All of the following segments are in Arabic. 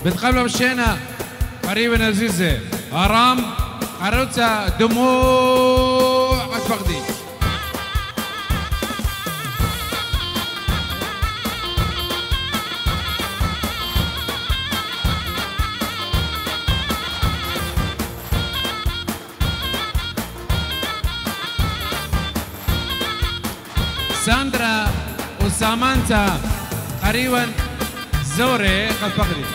بتقابلوا مشينا قريبا عزيزة آرام عروسة دموع فقدي. ساندرا وسامانتا قريبا زوري قد فقدي.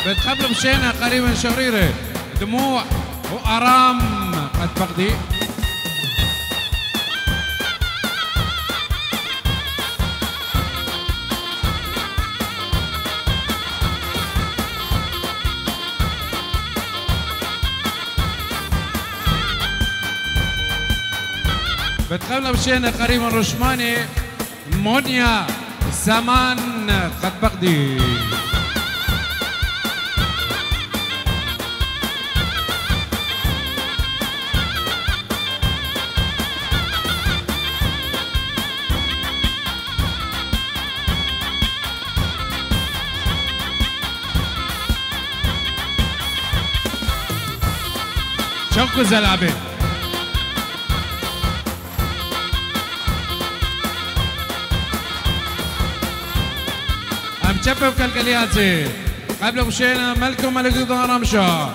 بتقابلوا مشينا قريبا شريرة دموع وآرام قد فقدي. بتقابلوا مشينا قريبا رشماني مونيا زمان قد فقدي. شوكو زلابي ام شباب كالكلياتي قبل مشينا ملكم ملك ضرمشا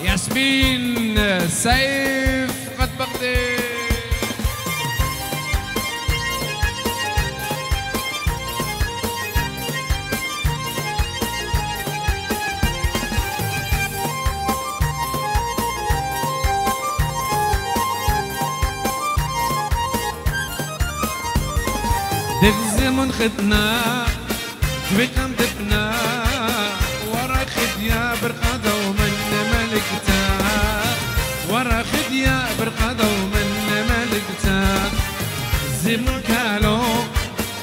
ياسمين سيف قد بقدي. دغزمن خدنا تبكم دبنا ورا خديا برقادة ومن ملكتا ورا خديا برقادة ومن ملكتا زمن كالو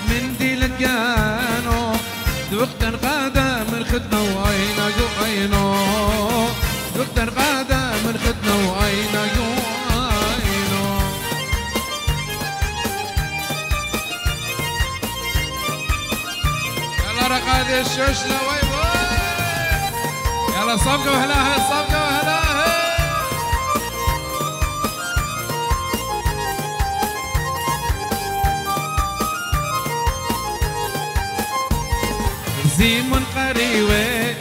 من دي لقانو دوقتن قادة من خدنا وعينا جو عينو دوقتن قادة من خدنا وعينا جو رقادة الشوشلة وي وي يلا صفقة وهلاها صفقة وهلاها. زيم قريوة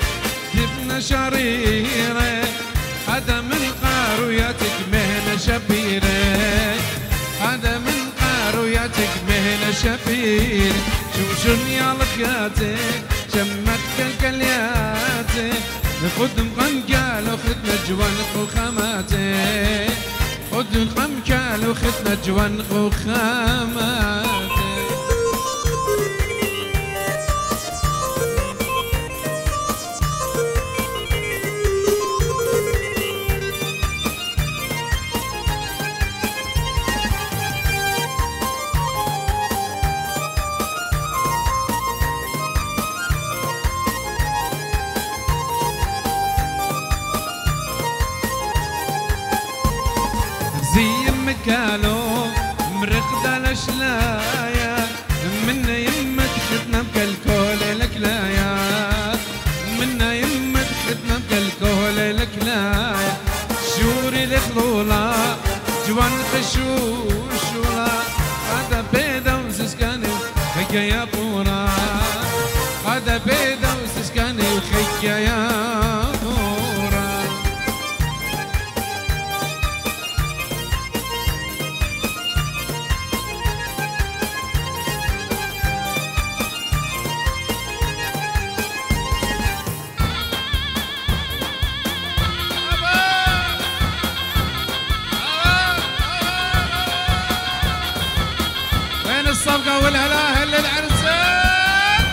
تبنى شريرة هذا من قاروياتك مهنة شبيرة هذا من قاروياتك مهنة شبيرة. شوشن يا لخياتك شمك كالكلياتك خد مقنقال وخد نجوان وخاماتك خد مقنقال وخد نجوان وخاماتك. زي مكالو مرقدة الاشلايا منا يمة خدنا بكالكول الكلايا منا يمة خدنا بكالكول الكلايا شوري الخلولة جوان خشوشولا هذا بيدا وسسكاني وخيا يا قورا هذا بيدا وسسكاني وخيا يا قورا. الصفقة والهلاهل للعرسان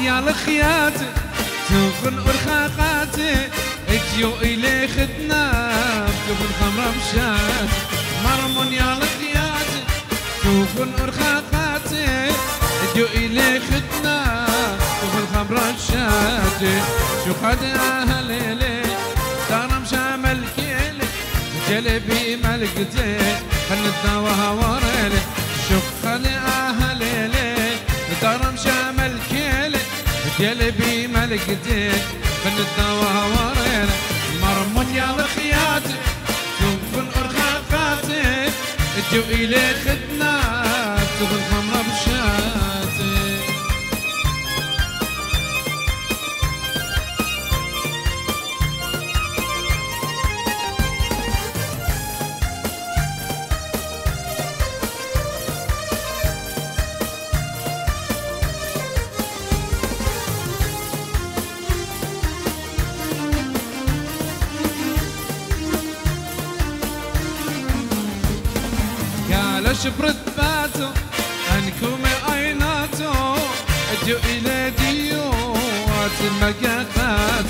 يا الخياتي توخن أرخاقاتي اتيو إلي خدنا توخن خمرة مشات مرمون يا الخياتي توخن أرخاقاتي اتيو إلي خدنا توخن خمرة مشات شو خد أهلي لي دارم شامل كيلي جلبي ملكتي خلتنا وهواريلي شو خد أهلي لي دارم شامل كيلي قلبي ملكتي خلتنا وهواريلي مرمون يا الخياتي توفن أرخاقاتي اتجو إلي خدنا توفن خمرة بشاتي شبرت باتو انكم عيناتو اجو الى ديوات المقاقات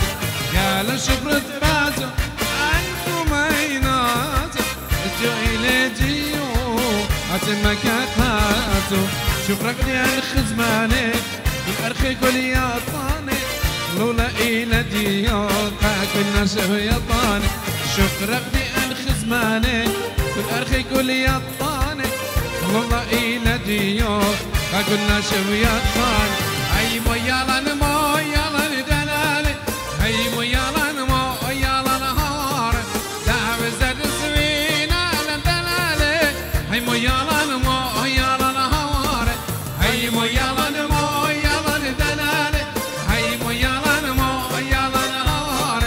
قال شبرت باتو انكم عيناتو اجو الى ديوات المقاقات شكرك لي الخزماني بالارخي كل يا طاني لولا الى ديوات كنا شبيطاني شكرك لي الخزماني بالارخي كل يا طاني والله إلى ديوك قلنا شوية طان هاي مو يلا نمو يلا ندلالي هاي مو يلا نمو يلا نهار دعم زد سوينا لندلالي هاي مو يلا نمو يلا نهار هاي مو يلا نمو يلا ندلالي هاي مو يلا نمو يلا نهار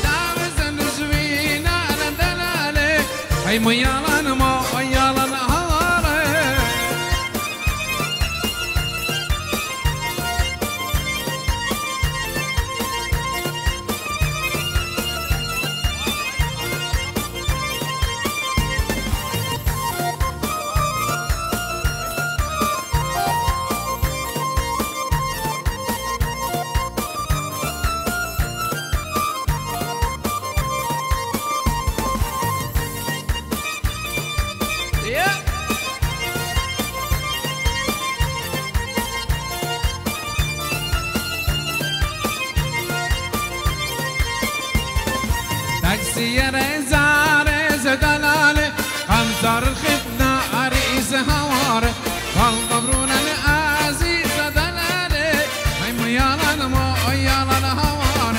دعم زد سوينا لندلالي هاي مو يلا نمو يلا نهار يا رزارز دلالي خمسار الخفنا عريس هواري والضبرون العزيز دلالي هيمو يالا نمو يالا نهواري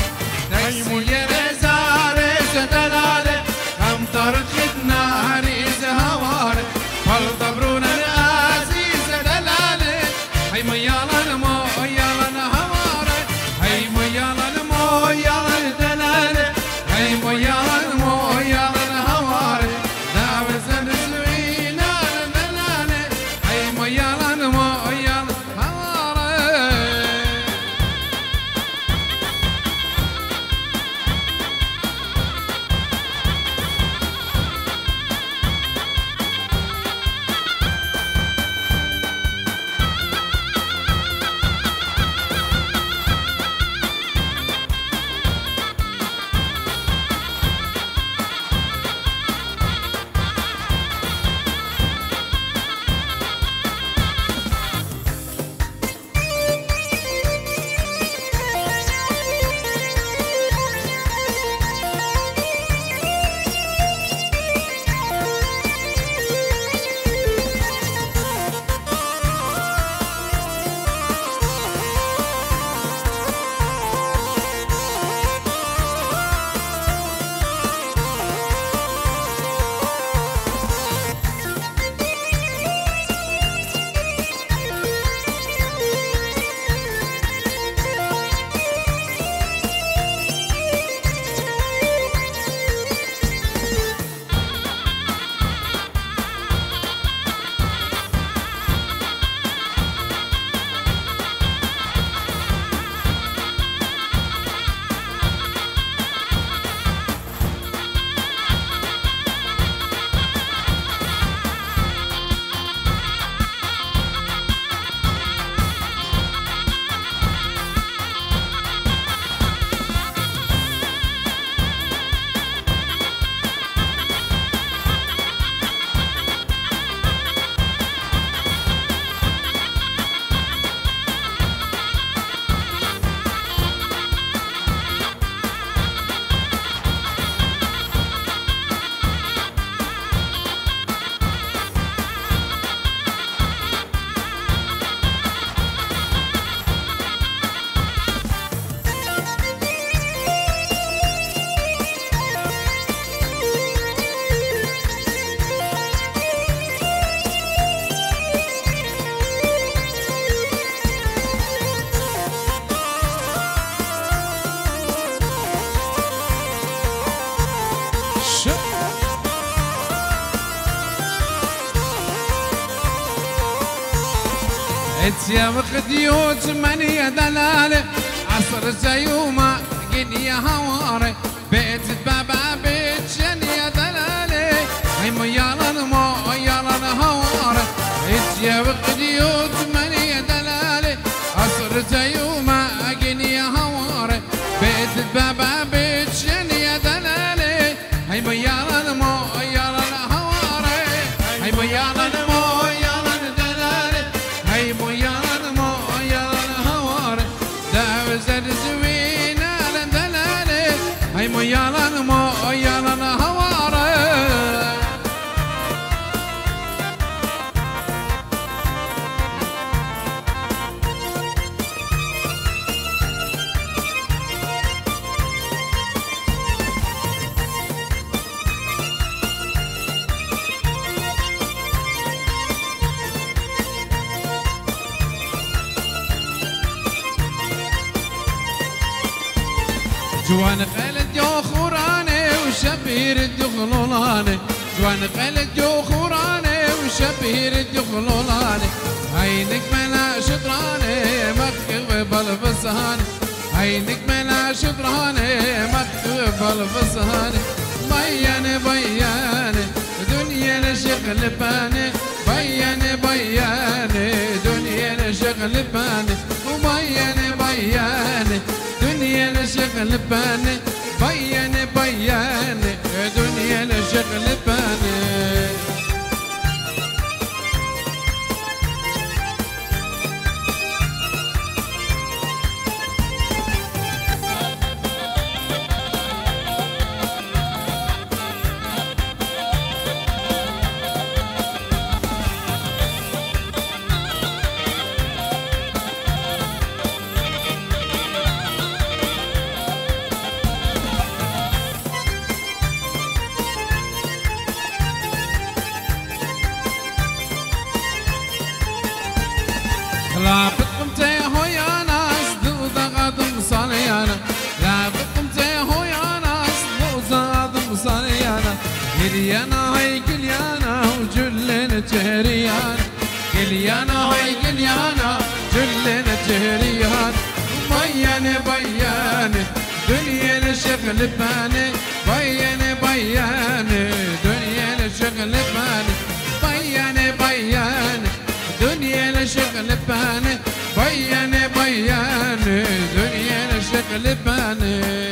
تكسي يا رزارز دلالي خمسار الخفنا عريس هواري والضبرون العزيز دلالي هيمو يالا نمو يالا نهواري هيمو يالا نمو يالا دلالي هيمو يالا اتيا خديوت من يا دلالي عصر زيوما قنيا هواري بيت بابا بيت شن يا دلالي هاي ميالا نمو يالا نهواري اتيا خديوت من يا دلالي عصر زيوما قنيا هواري بيت بابا بيت شن يا دلالي هاي ميالا نمو يالا نهواري هاي ميالا نمو يالا ندلالي هاي ميالا نمو يالا نهواري داوزر زوينا لندلالي هاي ميالا نمو يالا نهواري جوان قلت جو خوراني وشبير الدخلولاني جوان قلت جو خوراني وشبير الدخلولاني عينك ملا شطراني مكتوب بالفساني عينك ملا شطراني مكتوب بالفساني بياني بياني دنيا شغل باني بياني بياني دنيا شغل باني وبياني بياني دنيا شغل باني بياني بياني دنيا شغل باني لا بتقمتي هو يا ناس دودا غادم صاليانا لا بتقمتي هو يا ناس دودا غادم صاليانا كليانا هاي كليانا وجلنا جهريان كليانا هاي كليانا جلنا جهريان بياني بياني دنيا شغل باني بياني بياني دنيا شغل باني بياني بياني دنيا شغل باني بياني بياني دنيا شغل باني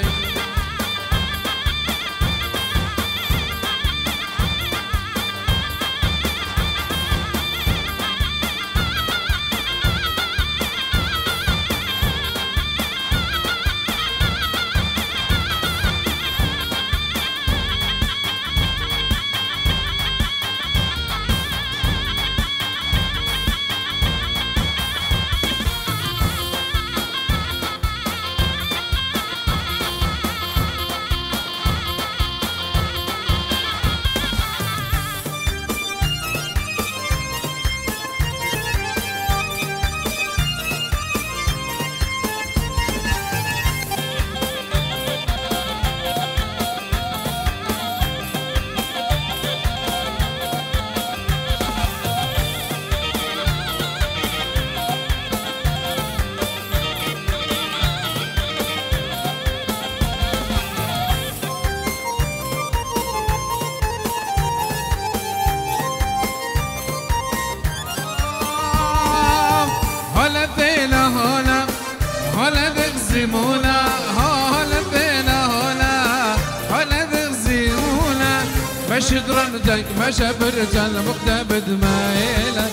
هلا تغزمونا هلا بينا هلا تغزمونا مش درنجك مش برجل مقتبد مايلة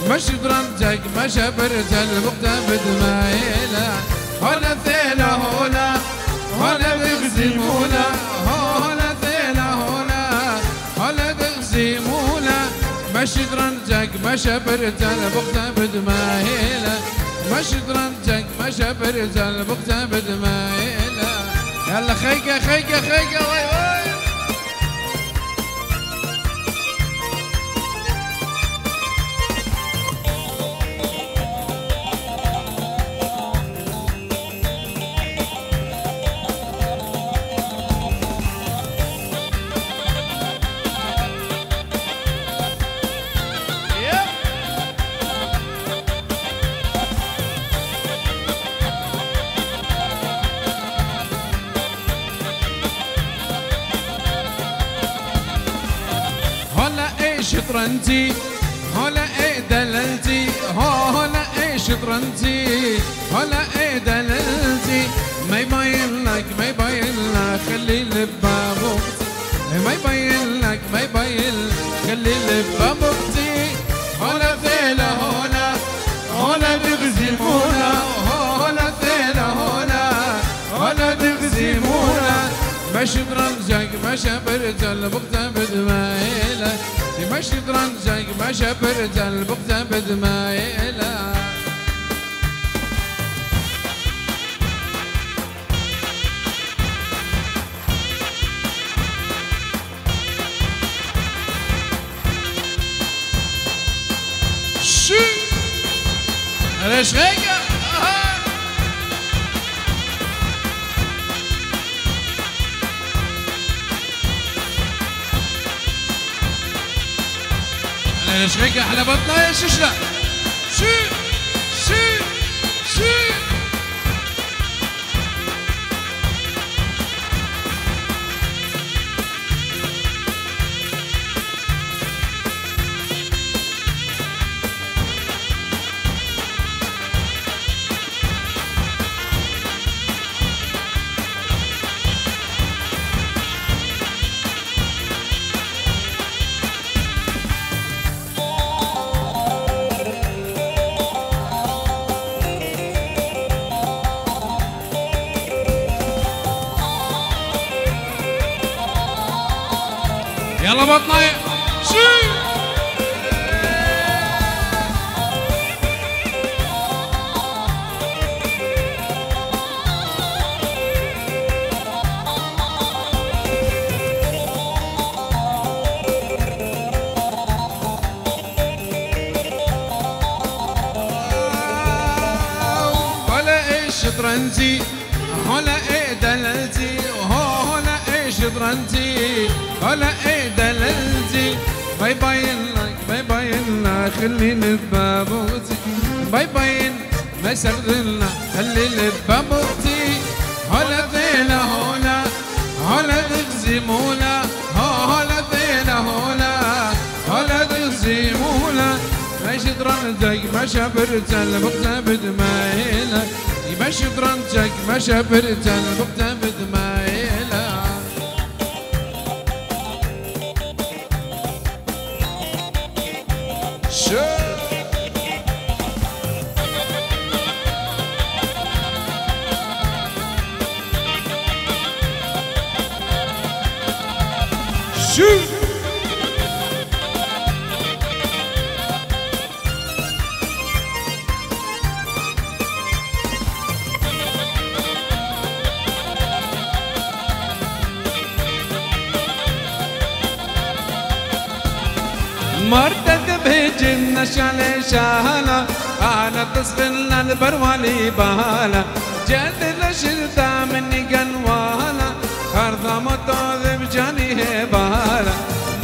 مش درنجك مش برجل مقتبد مايلة هلا ثينا هلا تغزمونا هلا ثينا هلا تغزمونا مش درنجك مش برجل مقتبد مايلة مش درنجك مش برجل مقتبد مايلة يلا خيكة خيكة خيكة وي وي شطرنجي هلا ايه دللتي هلا ايه شطرنجي هلا ايه دللتي ما يبين لك ما يبين لك خلي الباب وقتي ما يبين لك ما يبين لك خلي الباب وقتي هلا ثيلة هلا تغزمونا هلا ثيلة هلا تغزمونا ما شطرنجك ما شبرت البقطة بدمايلة ما شطرنجك ما شبرت البقطة بدمايلة شو ليش هيك ليش هيك احلى بطنه يا شو لا شو شو شو يلا بطناي شي هلا ايش شطرنجي هلا ايه دللتي هلا ايش شطرنجي هلا ايه دللتي ما يبين لك ما يبين لك خليني ببابوتي ما يبين ما يسردنا خليني ببابوتي هلا ثيلة هلا تغزمونا هلا ثيلة هلا تغزمونا ما شطرنجك ما شبرت البقطة بدمايلة ما شطرنجك ما شبرت البقطة بدمايلة شو مرتك بهجن شالي شالا أنا تسخن البروالي بهالا جد لشلتا مني قنوالا خرضة مطوذ بجاني بهالا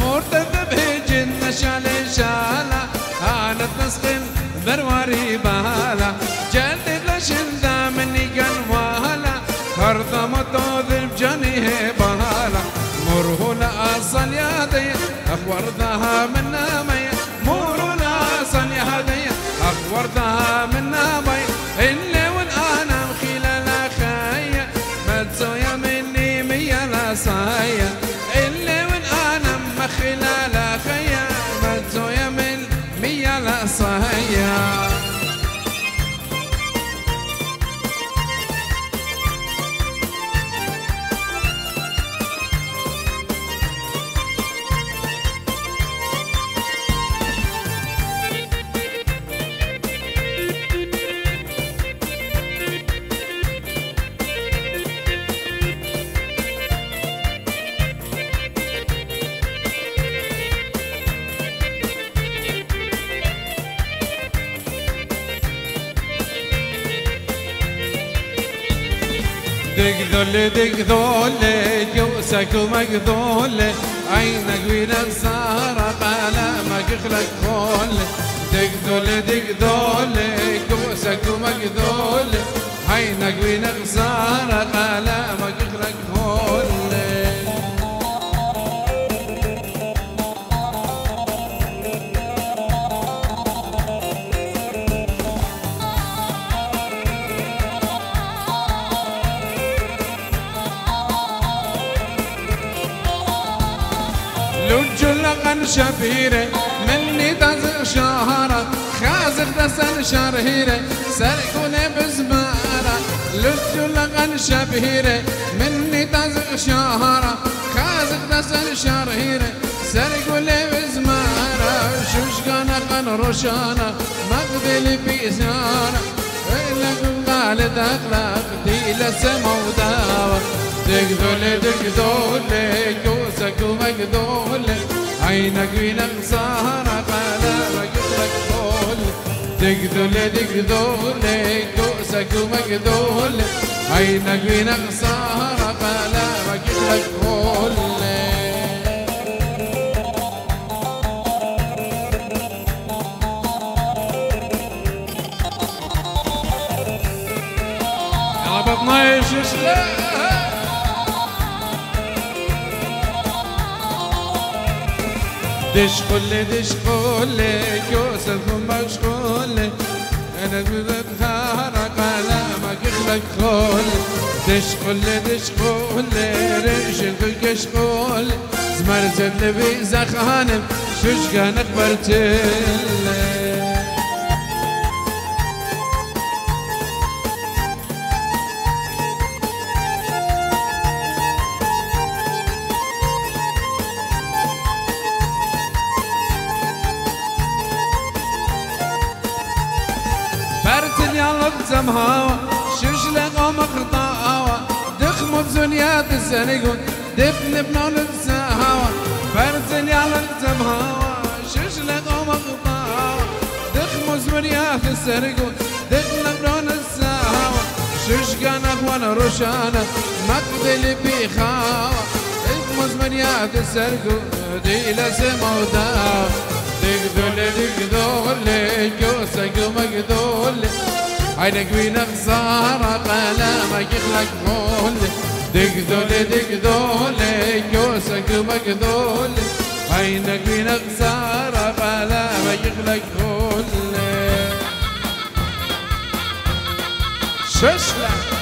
مرتك بهجن شالي شالا أنا تسخن البروالي بهالا جد لشلتا مني قنوالا خرضة مطوذ بجاني بهالا مرهولة أصل يدي أخور ذها من نامي مرهولة أصل يدي أخور ذها من نامي اللي والأنا مخيلة خاية ما تسويا مني مية لا صايا اللي والأنا مخيلة خاية ما تسويا من مية لا صايا دق ذولي جوسك ومقذولي عينك وينك صار قلمك يخلق فولي دق ذولي جوسك ومقذولي عينك وينك صار قلمك يخلق فولي لجلقا شبيرة مني تزق شهرة خازق دسن شرهيرة سرقون بزمارة لجلقا شبيرة مني تزق شهرة خازق دسن شرهيرة سرقون بزمارة شوشقنا قن رشانة مقبل بيسارة إلك قالت أخلاق دي لسما وداوة دقدولي كوسك ومقدولي عينك وينك سهرة قلبك يطلق دولي دقدولي كوسك ومقدولي عينك وينك سهرة قلبك يطلق يا بطنا يششلك دشقولي كوسف ومشغولي انا بذكرك كلامك يخلق خولي دشقولي ريشك كشقولي زمرزت لبي زخانم شوشكا نقبرتلي فرت يلا بزمهاوة ششلق ومقطاوة دخمو بزنيات السنقون دفن بنون بساهاوة فرت يلا بزمهاوة ششلق ومقطاوة دخمو بزنيات السنقون دفن بنون الساهاوة ششقنا اخوانا رشانا مقبل بيخاوة دخمو بزنيات السنقون دي لسما وداوة دقدولي كوسك ومقدولي عينك وينك سهرة قلامك يخلق خولي دقدولي كوسك ومقدولي عينك وينك سهرة قلامك يخلق خولي ششلك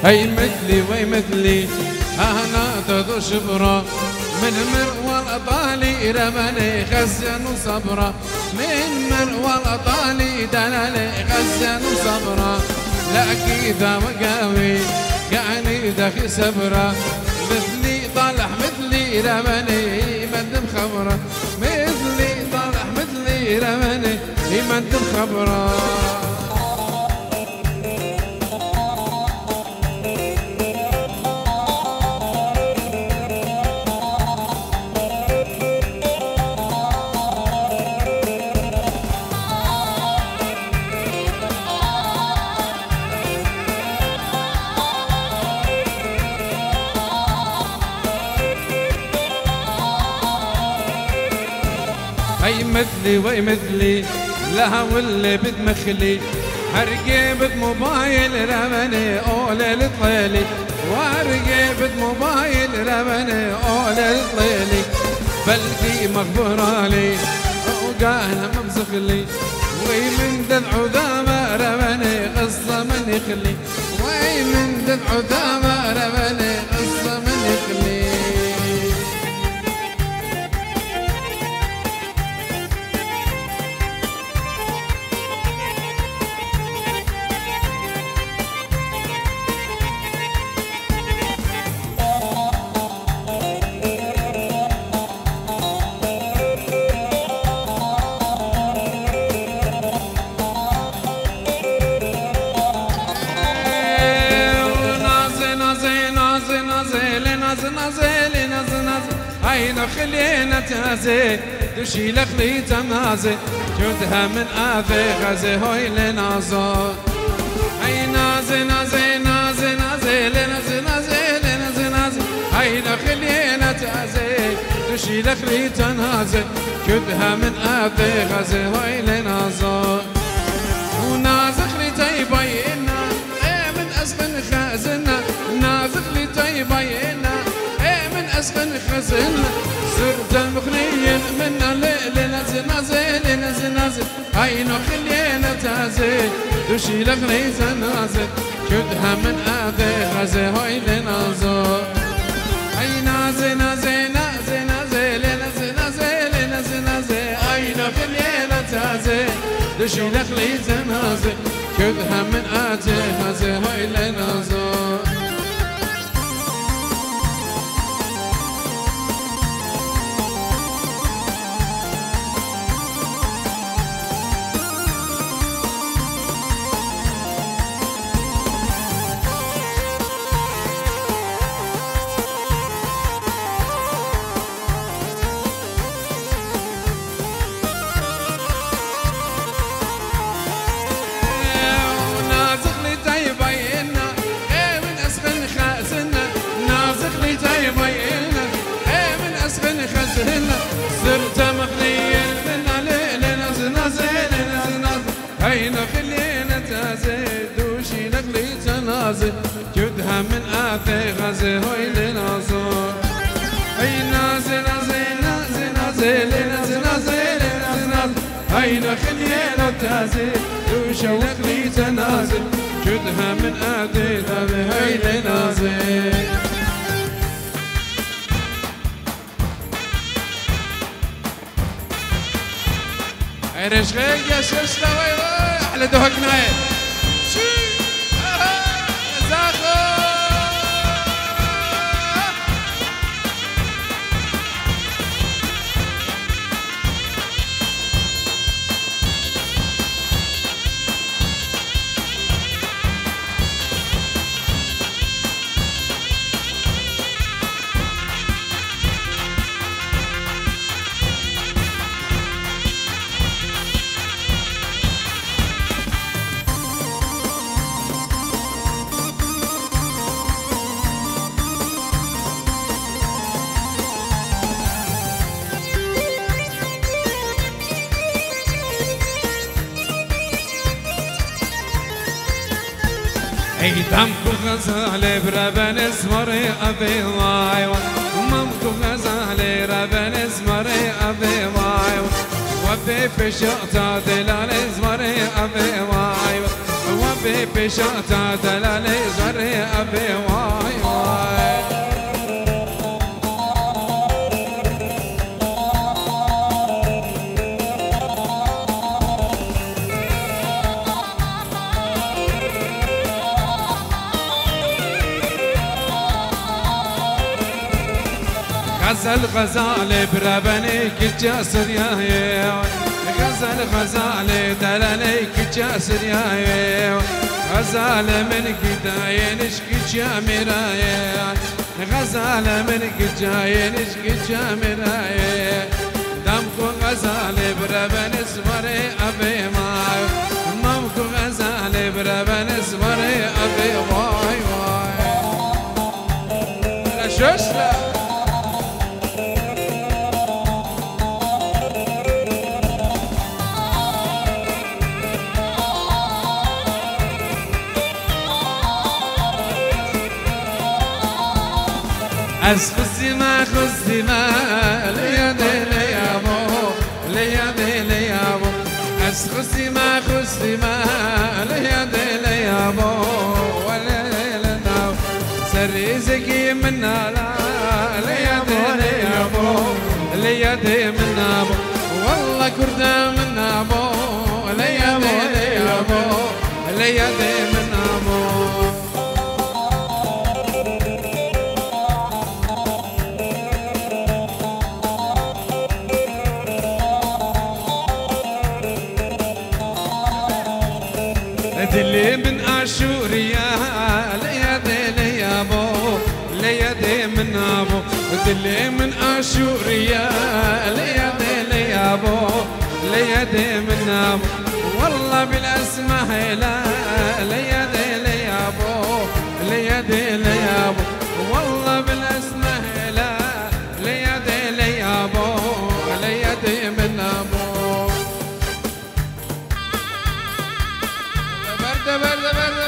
هي مثلي وي مثلي أهنا تدو شبرا من مروى الأطالي رماني خزن وصبرا من مروى الأطالي دلالي خزن وصبرا لا كيدا مقاوي قعني دخي سبرا مثلي طالح مثلي رماني مندم خبرا مثلي طالح مثلي رماني مندم خبرا هي مثلي وي مثلي لها واللي بدمخلي هرقيبة موبايل رماني أولي لطليلي وهرقيبة موبايل رماني أولي لطليلي بلدي مخبرالي وقاهنا ممسخلي وي من دلع ذاما رماني قصة من يخلي وي من دلع ذاما رماني قصة من يخلي خلينا تازي دوشي لخلي تنازي جودها من آذي غازي هوي لنازو هاي نازي نازي نازي نازي لنازي نازي لنازي نازي هاي خلينا تازي دوشي لخلي تنازي جودها من آذي غازي هوي لنازو ونازخ لي تيبينا من أسخن خازنا نازخ لي تيبينا من أسخن خازنا صرت المخليين منا لنازل نازل نازل نازل هاي خلينا تازل دوشي لغلي تنازل جدها من آذي غازي هاي لنازل هاي نازل نازل نازل نازل نازل نازل نازل نازل هاي خلينا تازل دوشي لغلي تنازل جدها من آذي غازي هاي لنازل صرت مخليا من ليلة نازل نازل هينا خلينا تازل دوشي لغلي تنازل جدها من آثي غازي هوي لنازل هي نازل نازل نازل نازل نازل نازل نازل هينا خلينا تازل دوشي لغلي تنازل جدها من آثي غازي هوي لنازل عرش غير يا ششلة وي وي أحلى دوهكنا زاخو دمكو غزالي بربن اسمري أبي وايوة ممكو غزالي ربن اسمري أبي وايوة وبي بشقتا دلال اسمري أبي وايوة وبي بشقتا دلال اسمري أبي وايوة غزل غزالي بربني كجاسر يا غزل غزالي دلالي كجاسر يا غزال من كداينش كجامرايا غزال من كجاينش كجامرايا دمكو غزالي بربن اسمري أبي ماي ممكو غزالي بربن اسمري أبي واي واي لا شوشلا خزي ما ليا ليا بو ليا ليا بو خزي ما ليا ليا بو ولا لنا سري زكي منا لا ليا بو ليا منا بو والله كردا منا بو ليا بو ليا منا بو دلي من أشوريا ليا بو ليا من أبو دلي من اشوريا ليدي يا ابو ليدي من ابو والله بالاسماء لا ليدي يا ابو ليدي يا ابو والله بالاسماء لا ليدي يا ابو ليدي من ابو برد برد برد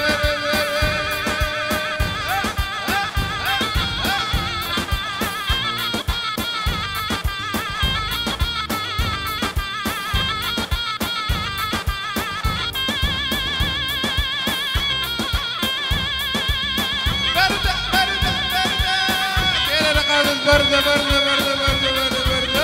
برد برد برد برد برد برد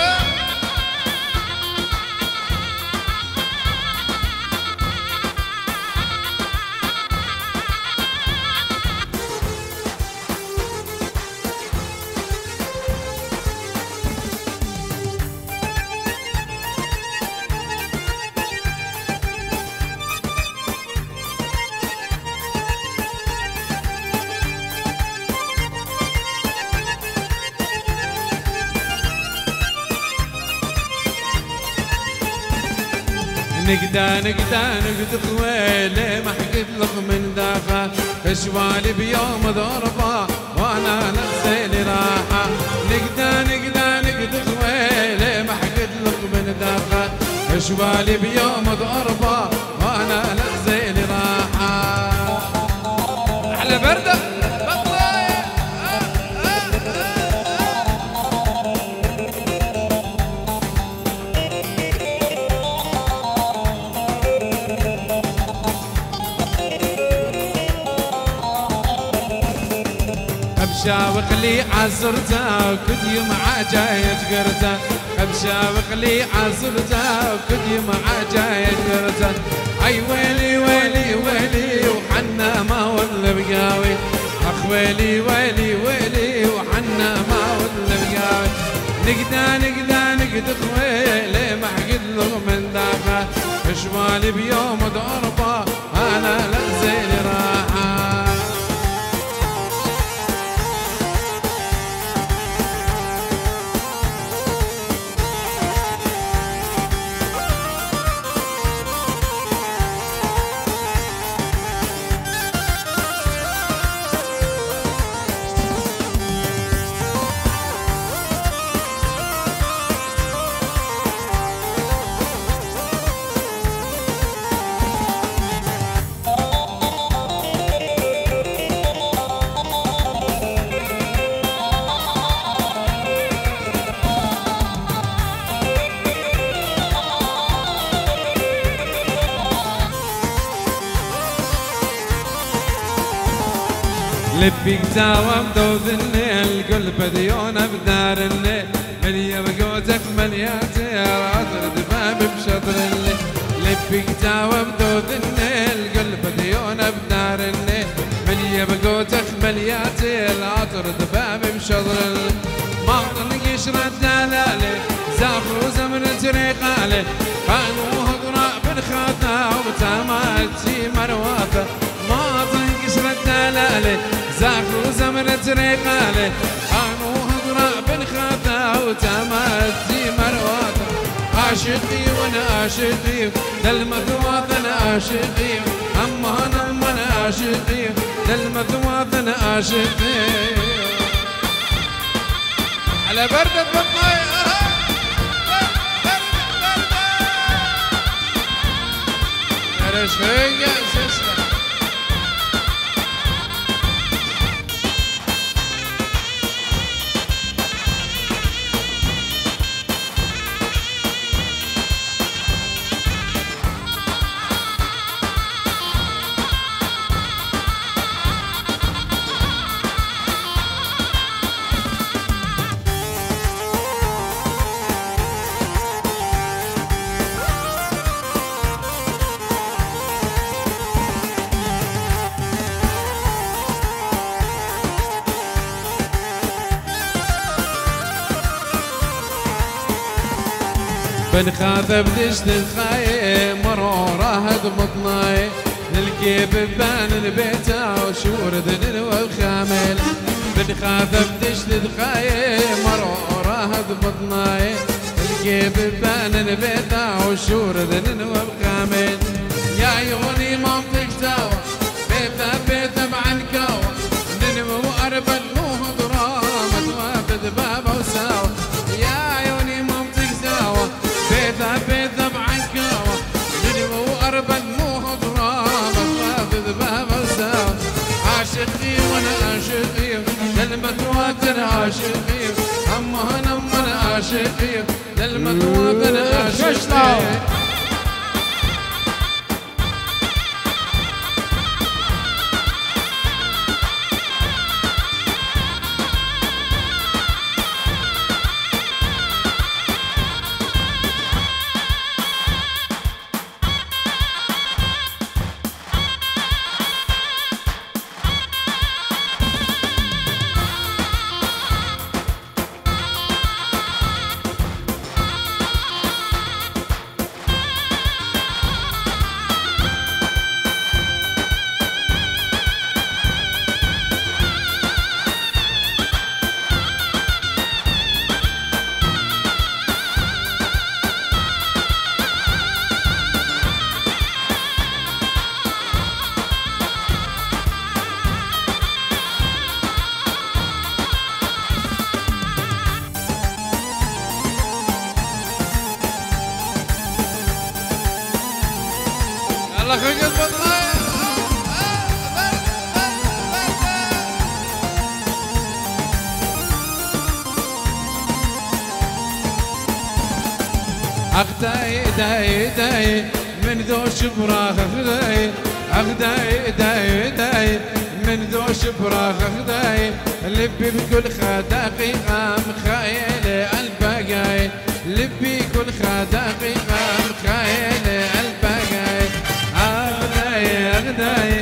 نقدر خويلي ما حكيت لك من دافع اشوالي بيوم ضربة وانا نفسي لي راحة نقدر خويلي ما حكيت لك من دافع اشوالي بيوم ضربة وانا نفسي لي راحة على بردة شاوق لي عصرته كل يوم عجاية قرته شاوق لي عصرته كل يوم عجاية قرته اي ويلي ويلي ويلي وحنا ما ولا بقاوي اخ ويلي ويلي ويلي وحنا ما ولا بقاوي نقدر خويلي ما حقد له من دافع اشوالي بيوم ضربه انا لا زين راحه لبي داوم دوذني القلب ديونا بدار الليل مليا بقوتك ملياتي راطر دباب بشطر الليل لبي داوم دوذني القلب ديونا بدار الليل مليا بقوتك ملياتي راطر دباب بشطر الليل ما اعطني يشرد دلالي زافر وزمن طريقالي قانو هضرا بالخاطا وبتاماتي مرواته ما اعطني يشرد دلالي زافر وزمن طريقالي قانو هضرا بالخاطا وتاماتي مرواته عاشقي وانا عاشقي للمثواث انا عاشقي اما انا عاشقي للمثواث انا عاشقي على بردة بطني رشقية سيسنا بنخاذب دشت الخايم مرورة هدمطناي للكيب بان البيت وشور ذنل وخامل بالخاف بتشتد خاي مرورة بطناي الجيب بان البيتا وشور ذنن وبخامين يا عيوني ما بتشتاوى بيتا بيتا بعنكاوى ننمو وأربل مو هضرامة توافد بابا وساوى يا عيوني ما بتشتاوى بيتا بيتا بعنكاوى ننمو وأربل مو هضرامة توافد بابا وساوى عاشق فيه وانا عاشق فيه للمتواتر عاشق فيه اما انا عاشق فيه للمتواتر عاشق فيه الله خلق البطنية أخداي داي داي من ذو شبراخ أخداي أخداي داي داي من ذو شبراخ أخداي لبي بكل دقيقة مخايلة البقاي لبي كل دقيقة مخايلة البقاي أغداي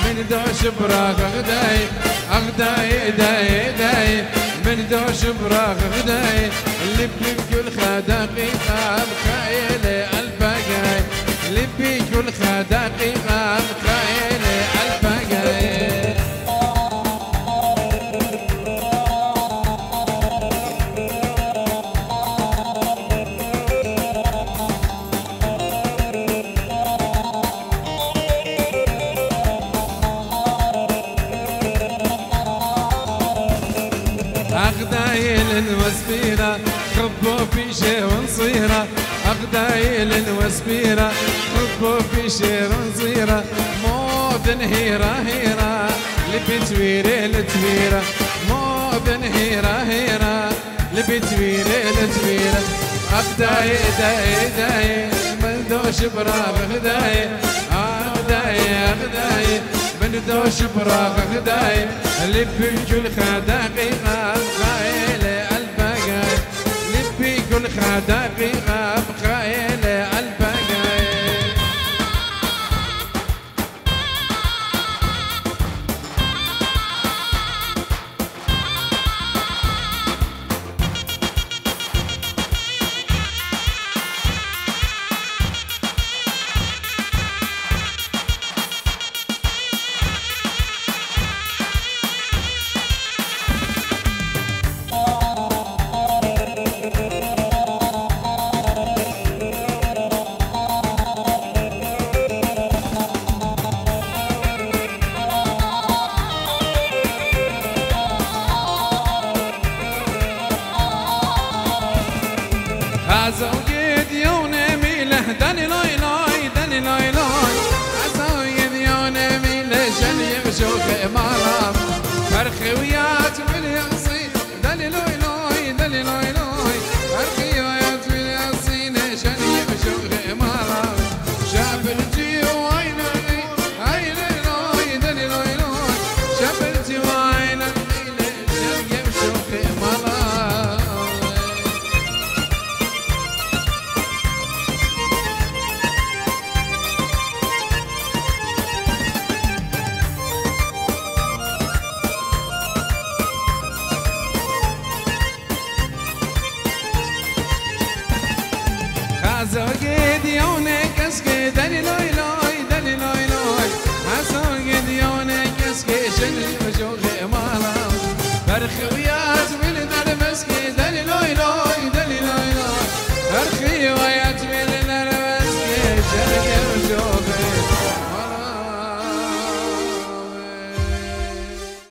من ذو شبراخ أغداي أغداي داي داي من ذو شبراخ أغداي لبي بكل دقيقة مخايلة البقاي لبي كل دقيقة مخايلة البقاي أغدايل وسبيرة خبوا في شي ونصيرة أغدايل وسبيرة خبوا في شي ونصيرة موت هيرة هيرة لبتويرة لتويرة موت هيرة هيرة لبتويرة لتويرة أغداي داي داي من دوش براغ أغداي أغداي أغداي من دوش براغ أغداي لبي كل دقيقة مخايلة البقاي لبي كل دقيقة مخايلة البقاي عزوجي ديوني ميله داني لاي لاي داني لاي لاي عزوجي ديوني ميله شني بشوف إمارة فرخي ويات والياسين داني لاي لاي داني لاي لاي فرخي ويات والياسين شني بشوف إمارة شابلتي وعيني عيني لاي داني لاي لاي شابلتي وعيني شني بشوف إمارة عزوجي ديوني كسكي داني لاي لاي داني لاي لاي عزوجي ديوني كسكي شني بشوخي مالا الخويات